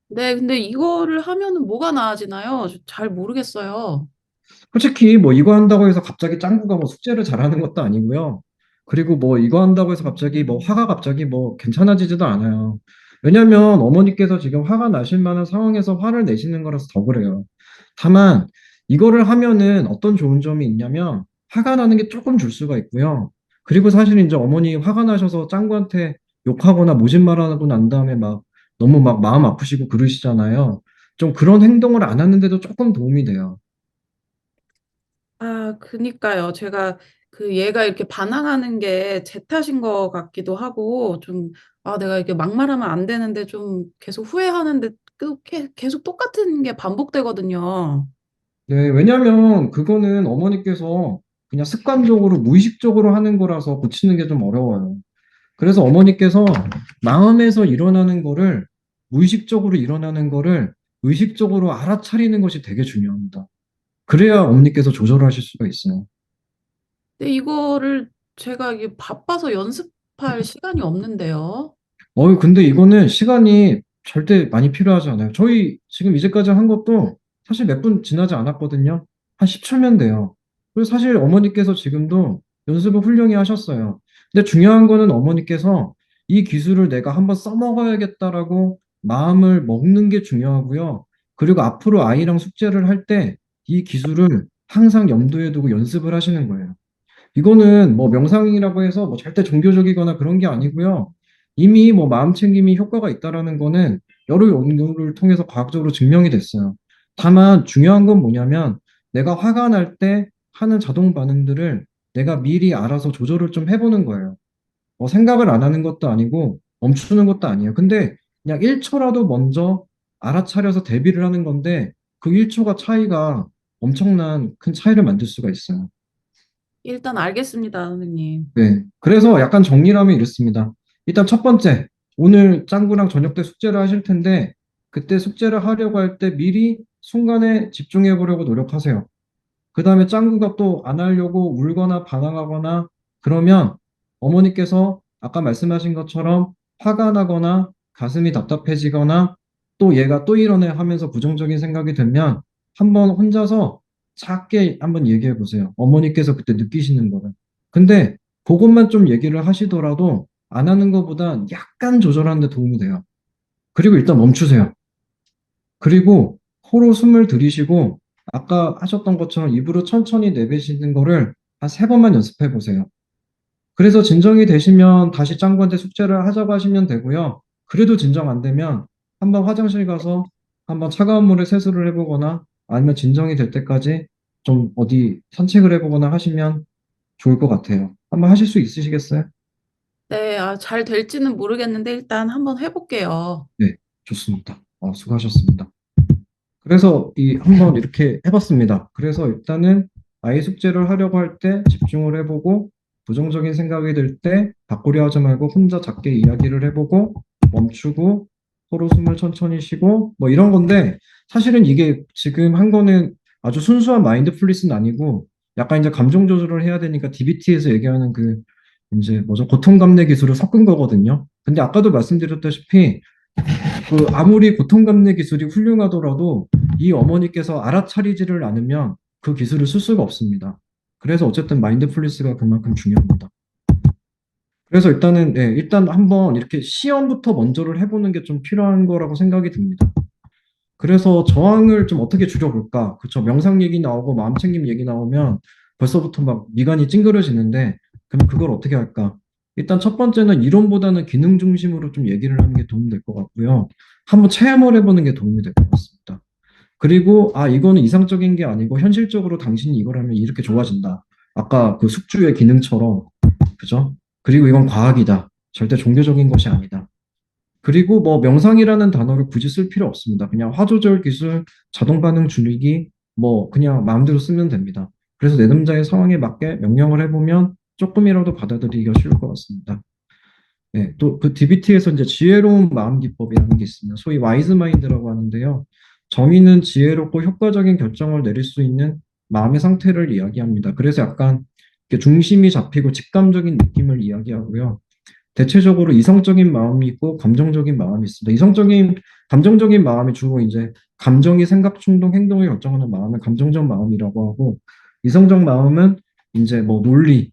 네, 근데 이거를 하면은 뭐가 나아지나요? 잘 모르겠어요. 솔직히 뭐 이거 한다고 해서 갑자기 짱구가 뭐 숙제를 잘하는 것도 아니고요. 그리고 뭐 이거 한다고 해서 갑자기 뭐 화가 갑자기 뭐 괜찮아지지도 않아요. 왜냐면 어머니께서 지금 화가 나실 만한 상황에서 화를 내시는 거라서 더 그래요. 다만 이거를 하면은 어떤 좋은 점이 있냐면 화가 나는 게 조금 줄 수가 있고요. 그리고 사실 이제 어머니 화가 나셔서 짱구한테 욕하거나 모진 말하고 난 다음에 막 너무 막 마음 아프시고 그러시잖아요. 좀 그런 행동을 안 하는데도 조금 도움이 돼요. 아, 그니까요. 제가 그 얘가 이렇게 반항하는 게 제 탓인 것 같기도 하고, 좀, 아, 내가 이렇게 막말하면 안 되는데 좀 계속 후회하는데 계속 똑같은 게 반복되거든요. 네, 왜냐면 그거는 어머니께서 그냥 습관적으로 무의식적으로 하는 거라서 고치는 게 좀 어려워요. 그래서 어머니께서 마음에서 일어나는 거를 무의식적으로 일어나는 거를 의식적으로 알아차리는 것이 되게 중요합니다. 그래야 어머니께서 조절하실 수가 있어요. 근데 이거를 제가 이게 바빠서 연습할 시간이 없는데요. 근데 이거는 시간이 절대 많이 필요하지 않아요. 저희 지금 이제까지 한 것도 사실 몇 분 지나지 않았거든요. 한 10초면 돼요. 그리고 사실 어머니께서 지금도 연습을 훌륭히 하셨어요. 근데 중요한 거는 어머니께서 이 기술을 내가 한번 써먹어야겠다라고 마음을 먹는 게 중요하고요. 그리고 앞으로 아이랑 숙제를 할 때 이 기술을 항상 염두에 두고 연습을 하시는 거예요. 이거는 뭐 명상이라고 해서 뭐 절대 종교적이거나 그런 게 아니고요. 이미 뭐 마음 챙김이 효과가 있다라는 거는 여러 연구를 통해서 과학적으로 증명이 됐어요. 다만 중요한 건 뭐냐면 내가 화가 날 때 하는 자동 반응들을 내가 미리 알아서 조절을 좀 해보는 거예요. 생각을 안 하는 것도 아니고 멈추는 것도 아니에요. 근데 그냥 1초라도 먼저 알아차려서 대비를 하는 건데 그 1초가 차이가 엄청난 큰 차이를 만들 수가 있어요. 일단 알겠습니다, 선생님. 네. 그래서 약간 정리를 하면 이렇습니다. 일단 첫 번째, 오늘 짱구랑 저녁 때 숙제를 하실 텐데, 그때 숙제를 하려고 할 때 미리 순간에 집중해 보려고 노력하세요. 그 다음에 짱구가 또 안 하려고 울거나 반항하거나 그러면 어머니께서 아까 말씀하신 것처럼 화가 나거나 가슴이 답답해지거나 또 얘가 또 이러네 하면서 부정적인 생각이 들면 한번 혼자서 작게 한번 얘기해 보세요. 어머니께서 그때 느끼시는 거를. 근데 그것만 좀 얘기를 하시더라도 안 하는 것보다 약간 조절하는 데 도움이 돼요. 그리고 일단 멈추세요. 그리고 코로 숨을 들이쉬고 아까 하셨던 것처럼 입으로 천천히 내뱉는 거를 한 세 번만 연습해 보세요. 그래서 진정이 되시면 다시 짱구한테 숙제를 하자고 하시면 되고요. 그래도 진정 안 되면 한번 화장실 가서 한번 차가운 물에 세수를 해보거나 아니면 진정이 될 때까지 좀 어디 산책을 해보거나 하시면 좋을 것 같아요. 한번 하실 수 있으시겠어요? 네, 아, 잘 될지는 모르겠는데 일단 한번 해볼게요. 네, 좋습니다. 수고하셨습니다. 그래서 한번 이렇게 해봤습니다. 그래서 일단은 아이 숙제를 하려고 할 때 집중을 해보고 부정적인 생각이 들 때 바꾸려 하지 말고 혼자 작게 이야기를 해보고 멈추고 서로 숨을 천천히 쉬고 뭐 이런 건데 사실은 이게 지금 한 거는 아주 순수한 마인드풀리스는 아니고 약간 이제 감정 조절을 해야 되니까 DBT에서 얘기하는 그 이제 뭐죠 고통 감내 기술을 섞은 거거든요. 근데 아까도 말씀드렸다시피 그 아무리 고통 감내 기술이 훌륭하더라도 이 어머니께서 알아차리지를 않으면 그 기술을 쓸 수가 없습니다. 그래서 어쨌든 마인드풀리스가 그만큼 중요합니다. 그래서 일단은 일단 한번 이렇게 시험부터 먼저를 해보는 게 좀 필요한 거라고 생각이 듭니다. 그래서 저항을 좀 어떻게 줄여볼까? 그쵸? 명상 얘기 나오고 마음챙김 얘기 나오면 벌써부터 막 미간이 찡그려지는데 그럼 그걸 어떻게 할까? 일단 첫 번째는 이론보다는 기능 중심으로 좀 얘기를 하는 게 도움이 될 것 같고요. 한번 체험을 해보는 게 도움이 될 것 같습니다. 그리고 이거는 이상적인 게 아니고 현실적으로 당신이 이걸 하면 이렇게 좋아진다. 아까 그 숙주의 기능처럼 그죠? 그리고 이건 과학이다. 절대 종교적인 것이 아니다. 그리고 뭐 명상이라는 단어를 굳이 쓸 필요 없습니다. 그냥 화조절 기술, 자동 반응 줄이기, 뭐 그냥 마음대로 쓰면 됩니다. 그래서 내담자의 상황에 맞게 명령을 해보면 조금이라도 받아들이기가 쉬울 것 같습니다. 네, 또 그 DBT에서 이제 지혜로운 마음 기법이라는 게 있습니다. 소위 와이즈 마인드라고 하는데요. 정의는 지혜롭고 효과적인 결정을 내릴 수 있는 마음의 상태를 이야기합니다. 그래서 약간 이렇게 중심이 잡히고 직감적인 느낌을 이야기하고요. 대체적으로 이성적인 마음이 있고 감정적인 마음이 있습니다. 감정적인 마음이 주로 이제 감정이 생각, 충동, 행동을 결정하는 마음을 감정적 마음이라고 하고, 이성적 마음은 이제 뭐 논리,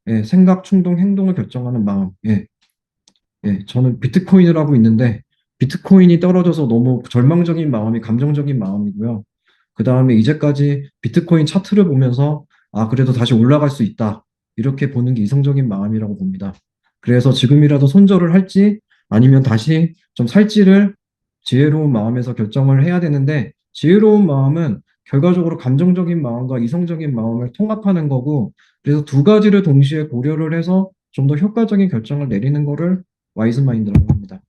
예, 생각, 충동, 행동을 결정하는 마음. 예, 예, 저는 비트코인을 하고 있는데, 비트코인이 떨어져서 너무 절망적인 마음이 감정적인 마음이고요. 그 다음에 이제까지 비트코인 차트를 보면서, 아, 그래도 다시 올라갈 수 있다. 이렇게 보는 게 이성적인 마음이라고 봅니다. 그래서 지금이라도 손절을 할지, 아니면 다시 좀 살지를 지혜로운 마음에서 결정을 해야 되는데, 지혜로운 마음은 결과적으로 감정적인 마음과 이성적인 마음을 통합하는 거고, 그래서 두 가지를 동시에 고려를 해서 좀 더 효과적인 결정을 내리는 거를 와이즈 마인드라고 합니다.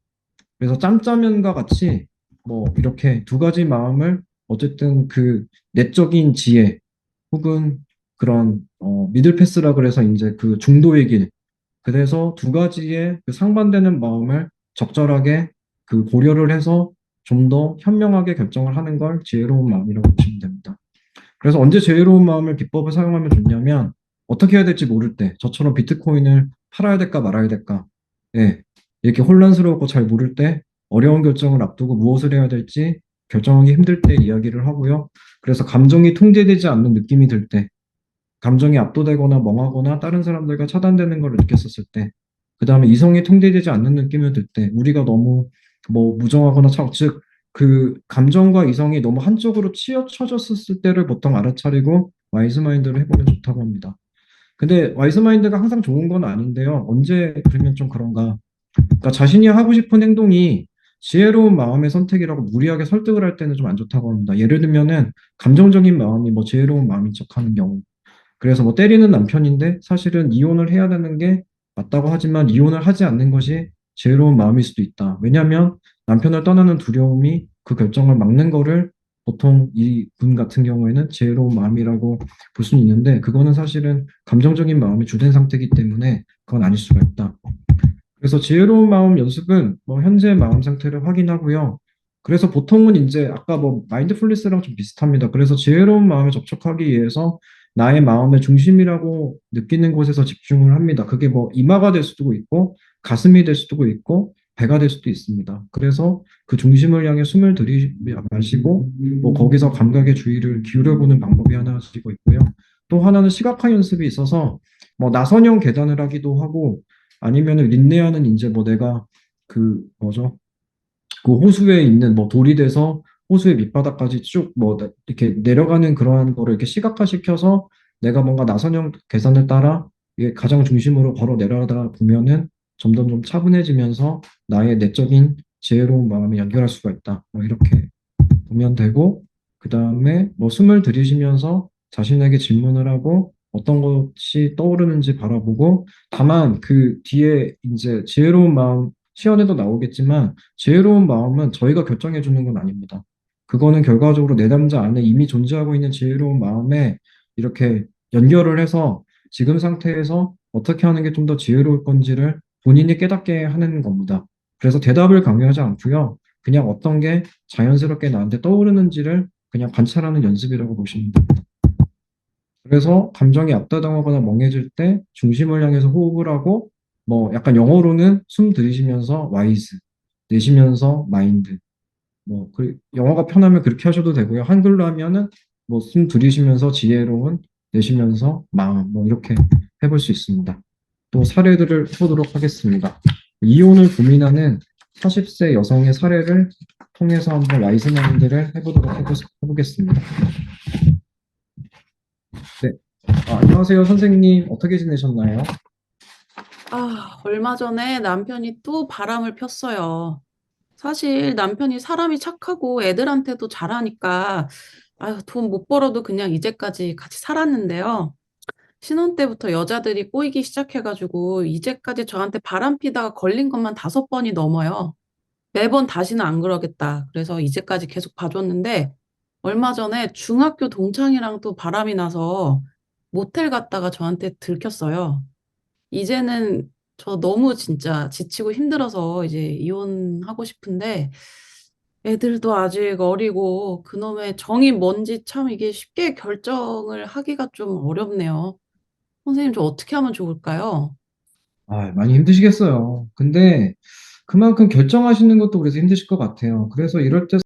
그래서 짬짜면과 같이 뭐 이렇게 두 가지 마음을 어쨌든 그 내적인 지혜 혹은 그런 미들 패스라 그래서 이제 그 중도의 길, 그래서 두 가지의 그 상반되는 마음을 적절하게 그 고려를 해서 좀 더 현명하게 결정을 하는 걸 지혜로운 마음이라고 보시면 됩니다. 그래서 언제 지혜로운 마음을 기법을 사용하면 좋냐면, 어떻게 해야 될지 모를 때, 저처럼 비트코인을 팔아야 될까 말아야 될까, 예, 이렇게 혼란스럽고 잘 모를 때, 어려운 결정을 앞두고 무엇을 해야 될지 결정하기 힘들 때 이야기를 하고요. 그래서 감정이 통제되지 않는 느낌이 들 때, 감정이 압도되거나 멍하거나 다른 사람들과 차단되는 걸 느꼈었을 때, 그 다음에 이성이 통제되지 않는 느낌을 들 때, 우리가 너무 뭐 무정하거나 즉, 그 감정과 이성이 너무 한쪽으로 치우쳐졌을 때를 보통 알아차리고 와이즈 마인드를 해보면 좋다고 합니다. 근데 와이즈 마인드가 항상 좋은 건 아닌데요. 언제 그러면 좀 그런가? 그러니까 자신이 하고 싶은 행동이 지혜로운 마음의 선택이라고 무리하게 설득을 할 때는 좀 안 좋다고 합니다. 예를 들면은 감정적인 마음이 뭐 지혜로운 마음인 척하는 경우. 그래서 뭐 때리는 남편인데 사실은 이혼을 해야 되는 게 맞다고 하지만 이혼을 하지 않는 것이 지혜로운 마음일 수도 있다. 왜냐하면 남편을 떠나는 두려움이 그 결정을 막는 거를 보통 이 분 같은 경우에는 지혜로운 마음이라고 볼 수는 있는데, 그거는 사실은 감정적인 마음이 주된 상태이기 때문에 그건 아닐 수가 있다. 그래서 지혜로운 마음 연습은 뭐 현재 마음 상태를 확인하고요. 그래서 보통은 이제 아까 뭐 마인드풀니스랑 좀 비슷합니다. 그래서 지혜로운 마음에 접촉하기 위해서 나의 마음의 중심이라고 느끼는 곳에서 집중을 합니다. 그게 뭐 이마가 될 수도 있고 가슴이 될 수도 있고 배가 될 수도 있습니다. 그래서 그 중심을 향해 숨을 들이마시고 뭐 거기서 감각의 주의를 기울여보는 방법이 하나 가지고 있고요. 또 하나는 시각화 연습이 있어서 뭐 나선형 계단을 하기도 하고, 아니면은 린네아는 이제 뭐 내가 그 뭐죠? 그 호수에 있는 뭐 돌이 돼서 호수의 밑바닥까지 쭉 뭐 이렇게 내려가는 그러한 거를 이렇게 시각화시켜서 내가 뭔가 나선형 계산을 따라 이게 가장 중심으로 걸어 내려가다 보면은 점점 좀 차분해지면서 나의 내적인 지혜로운 마음을 연결할 수가 있다. 뭐 이렇게 보면 되고, 그 다음에 뭐 숨을 들이쉬면서 자신에게 질문을 하고 어떤 것이 떠오르는지 바라보고, 다만 그 뒤에 이제 지혜로운 마음 시연에도 나오겠지만, 지혜로운 마음은 저희가 결정해 주는 건 아닙니다. 그거는 결과적으로 내담자 안에 이미 존재하고 있는 지혜로운 마음에 이렇게 연결을 해서 지금 상태에서 어떻게 하는 게 좀 더 지혜로울 건지를 본인이 깨닫게 하는 겁니다. 그래서 대답을 강요하지 않고요. 그냥 어떤 게 자연스럽게 나한테 떠오르는지를 그냥 관찰하는 연습이라고 보시면 됩니다. 그래서 감정이 앞다당하거나 멍해질 때 중심을 향해서 호흡을 하고, 뭐 약간 영어로는 숨 들이쉬면서 와이즈, 내쉬면서 마인드, 뭐 영어가 편하면 그렇게 하셔도 되고요. 한글로 하면은 뭐 숨 들이쉬면서 지혜로운, 내쉬면서 마음, 뭐 이렇게 해볼 수 있습니다. 또 사례들을 해보도록 하겠습니다. 이혼을 고민하는 40세 여성의 사례를 통해서 한번 와이즈 마인드를 해보겠습니다. 네. 안녕하세요, 선생님. 어떻게 지내셨나요? 얼마 전에 남편이 또 바람을 폈어요. 사실 남편이 사람이 착하고 애들한테도 잘하니까, 돈 못 벌어도 그냥 이제까지 같이 살았는데요. 신혼 때부터 여자들이 꼬이기 시작해가지고, 이제까지 저한테 바람 피다가 걸린 것만 5번이 넘어요. 매번 다시는 안 그러겠다. 그래서 이제까지 계속 봐줬는데, 얼마 전에 중학교 동창이랑 또 바람이 나서 모텔 갔다가 저한테 들켰어요. 이제는 저 너무 진짜 지치고 힘들어서 이제 이혼하고 싶은데, 애들도 아직 어리고 그놈의 정이 뭔지 참 이게 쉽게 결정을 하기가 좀 어렵네요. 선생님, 저 어떻게 하면 좋을까요? 아, 많이 힘드시겠어요. 근데 그만큼 결정하시는 것도 그래서 힘드실 것 같아요. 그래서 이럴 때